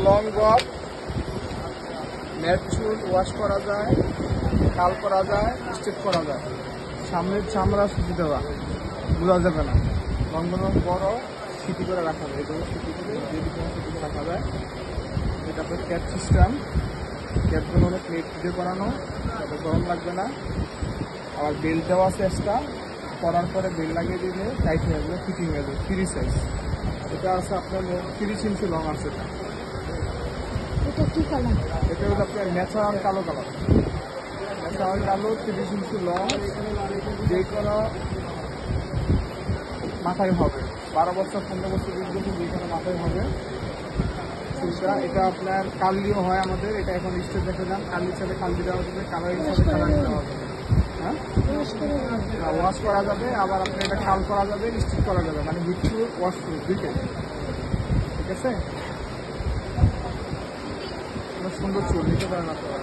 Long Bob, mat চুল wash করা যায়, কাল করা যায়, স্ট্রেট করা যায়। সামনের চামড়া সুতি দেওয়া, বোঝা যাবে না। লংগুলো বড়, সিটি করে রাখা যায়, এগুলো সিটি করে যেটি কোনো সিটি করে রাখা যায়। এটা আপনার ক্যাপ সিস্টেম, ক্যাপগুলো হলো প্লেট দিয়ে করানো, তাতে গরম লাগবে না। আবার বেল্ট দেওয়া আছে এক্সট্রা, করার পরে বেল্ট লাগিয়ে দিলে টাইট হয়ে যাবে, ফিটিং হয়ে যাবে, ফ্রি সাইজ। এটা আছে আপনার 30 ইঞ্চি লং আছে। এটা কি কালার? এটা হলো আপনার ন্যাচারাল কালো কালার, ন্যাচারাল কালো 30 ইঞ্চি লং, যে কোনো মাথায় হবে, 12 বছর 15 বছর 20 বছর যে কোনো মাথায় হবে। এটা আপনার কার্লিও হয় আমাদের, এটা এখন স্টেজ দেখে যান, কার্লির সাথে কার্লি দেওয়া যাবে, কালারের সাথে কালার দেওয়া যাবে। হ্যাঁ, ওয়াশ করা যাবে, আবার আপনার এটা কাল করা যাবে, স্টিচ করা যাবে, মানে হিট প্রুফ, ওয়াশ প্রুফ দুইটাই। ঠিক আছে, সুন্দর চুল নিতে পারেন আপনারা।